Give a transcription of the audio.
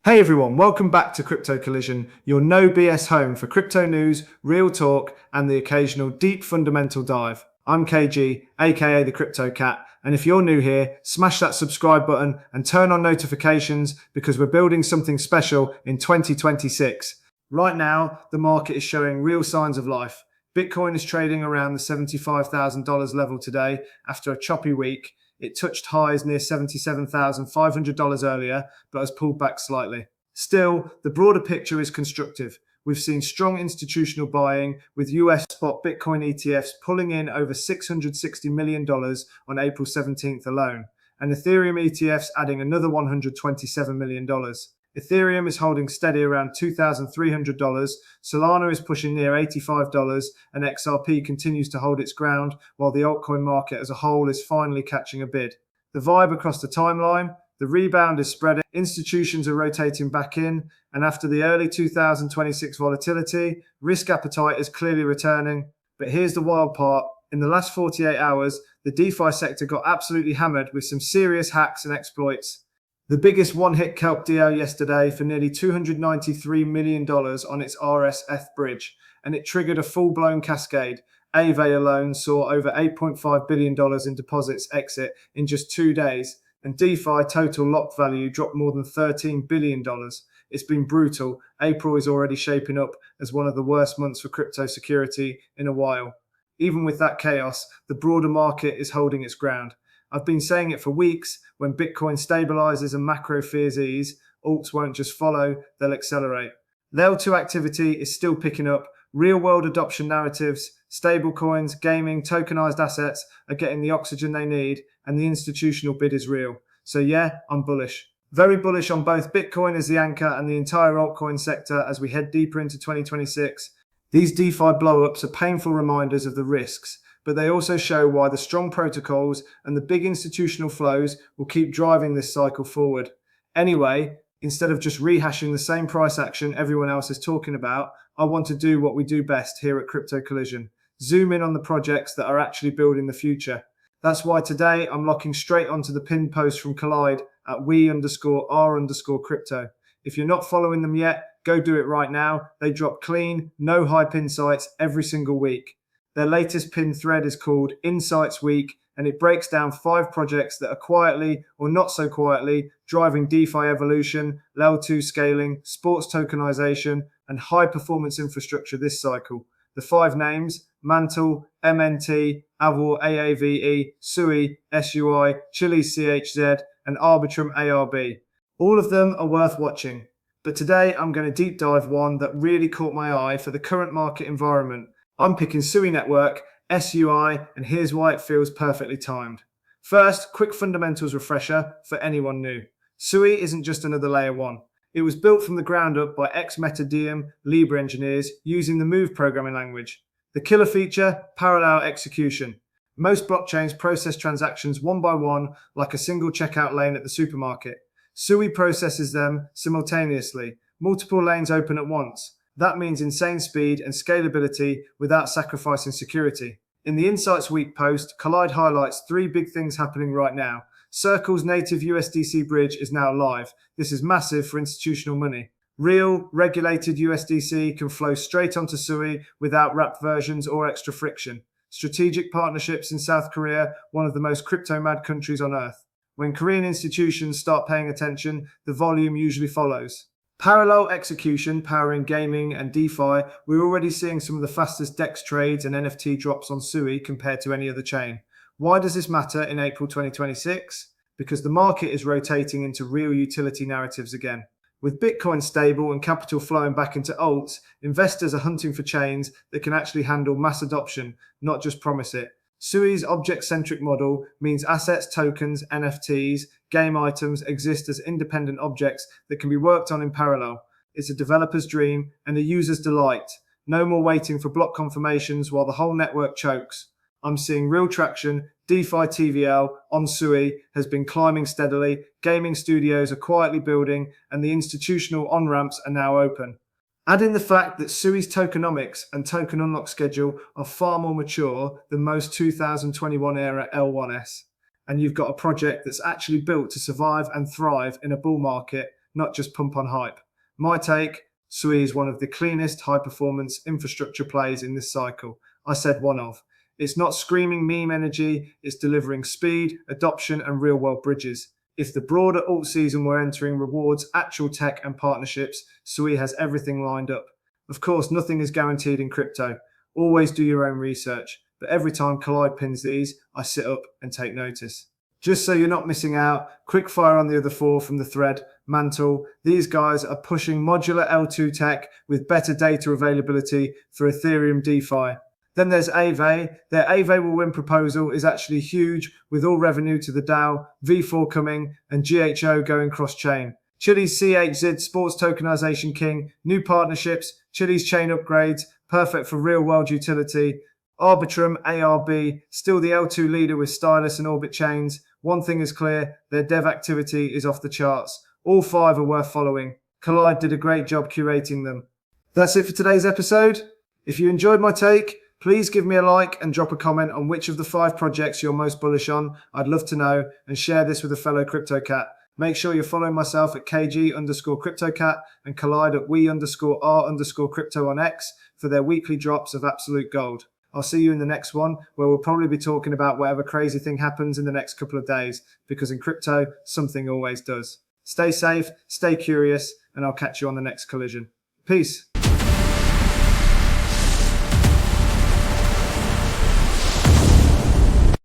Hey everyone, welcome back to CryptoCollision, your no BS home for crypto news, real talk, and the occasional deep fundamental dive. I'm KG, aka the Crypto Cat, and if you're new here, smash that subscribe button and turn on notifications because we're building something special in 2026. Right now, the market is showing real signs of life. Bitcoin is trading around the $75,000 level today after a choppy week. It touched highs near $77,500 earlier, but has pulled back slightly. Still, the broader picture is constructive. We've seen strong institutional buying, with US spot Bitcoin ETFs pulling in over $660 million on April 17th alone, and Ethereum ETFs adding another $127 million. Ethereum is holding steady around $2,300, Solana is pushing near $85, and XRP continues to hold its ground, while the altcoin market as a whole is finally catching a bid. The vibe across the timeline, the rebound is spreading, institutions are rotating back in, and after the early 2026 volatility, risk appetite is clearly returning. But here's the wild part. In the last 48 hours, the DeFi sector got absolutely hammered with some serious hacks and exploits. The biggest one-hit kelp deal yesterday for nearly $293 million on its RSF bridge, and it triggered a full-blown cascade. Aave alone saw over $8.5 billion in deposits exit in just 2 days, and DeFi total locked value dropped more than $13 billion. It's been brutal. April is already shaping up as one of the worst months for crypto security in a while. Even with that chaos, the broader market is holding its ground. I've been saying it for weeks. When Bitcoin stabilizes and macro fears ease, alts won't just follow, they'll accelerate. L2 activity is still picking up. Real-world adoption narratives, stablecoins, gaming, tokenized assets are getting the oxygen they need, and the institutional bid is real. So yeah, I'm bullish. Very bullish on both Bitcoin as the anchor and the entire altcoin sector as we head deeper into 2026. These DeFi blow-ups are painful reminders of the risks, but they also show why the strong protocols and the big institutional flows will keep driving this cycle forward. Anyway, instead of just rehashing the same price action everyone else is talking about, I want to do what we do best here at CryptoCollision. Zoom in on the projects that are actually building the future. That's why today I'm locking straight onto the pinned post from Collide at we_r_crypto. If you're not following them yet, go do it right now. They drop clean, no hype insights every single week. Their latest pinned thread is called Insights Week, and it breaks down 5 projects that are quietly or not so quietly driving DeFi evolution, L2 scaling, sports tokenization, and high-performance infrastructure this cycle. The 5 names: Mantle, MNT, Aave, Sui, SUI, Chiliz CHZ, and Arbitrum ARB. All of them are worth watching. But today I'm going to deep dive one that really caught my eye for the current market environment. I'm picking Sui Network, SUI, and here's why it feels perfectly timed. First, quick fundamentals refresher for anyone new. Sui isn't just another layer 1. It was built from the ground up by ex-Meta Diem Libra engineers using the Move programming language. The killer feature, parallel execution. Most blockchains process transactions one by one like a single checkout lane at the supermarket. Sui processes them simultaneously. Multiple lanes open at once. That means insane speed and scalability without sacrificing security. In the Insights Week post, Collide highlights 3 big things happening right now. Circle's native USDC bridge is now live. This is massive for institutional money. Real, regulated USDC can flow straight onto Sui without wrapped versions or extra friction. Strategic partnerships in South Korea, one of the most crypto-mad countries on earth. When Korean institutions start paying attention, the volume usually follows. Parallel execution powering gaming and DeFi, we're already seeing some of the fastest DEX trades and NFT drops on Sui compared to any other chain. Why does this matter in April 2026? Because the market is rotating into real utility narratives again. With Bitcoin stable and capital flowing back into alts, investors are hunting for chains that can actually handle mass adoption, not just promise it. Sui's object-centric model means assets, tokens, NFTs, game items exist as independent objects that can be worked on in parallel. It's a developer's dream and a user's delight. No more waiting for block confirmations while the whole network chokes. I'm seeing real traction. DeFi TVL on Sui has been climbing steadily. Gaming studios are quietly building, and the institutional on-ramps are now open. Add in the fact that Sui's tokenomics and token unlock schedule are far more mature than most 2021 era L1s, and you've got a project that's actually built to survive and thrive in a bull market, not just pump on hype. My take, Sui is one of the cleanest high-performance infrastructure plays in this cycle. I said one of. It's not screaming meme energy, it's delivering speed, adoption, and real-world bridges. If the broader alt season we're entering rewards actual tech and partnerships, Sui has everything lined up. Of course, nothing is guaranteed in crypto. Always do your own research. But every time Collide pins these, I sit up and take notice. Just so you're not missing out, quick fire on the other four from the thread, Mantle. These guys are pushing modular L2 tech with better data availability for Ethereum DeFi. Then there's Aave. Their Aave will win proposal is actually huge, with all revenue to the DAO, V4 coming, and GHO going cross-chain. Chiliz CHZ sports tokenization king, new partnerships, Chiliz chain upgrades, perfect for real-world utility. Arbitrum, ARB, still the L2 leader with Stylus and Orbit chains. One thing is clear, their dev activity is off the charts. All five are worth following. Collide did a great job curating them. That's it for today's episode. If you enjoyed my take, please give me a like and drop a comment on which of the 5 projects you're most bullish on. I'd love to know, and share this with a fellow CryptoCat. Make sure you're following myself at KG_CryptoCat and Collide at we_R_crypto on X for their weekly drops of absolute gold. I'll see you in the next one, where we'll probably be talking about whatever crazy thing happens in the next couple of days, because in crypto, something always does. Stay safe, stay curious, and I'll catch you on the next collision. Peace.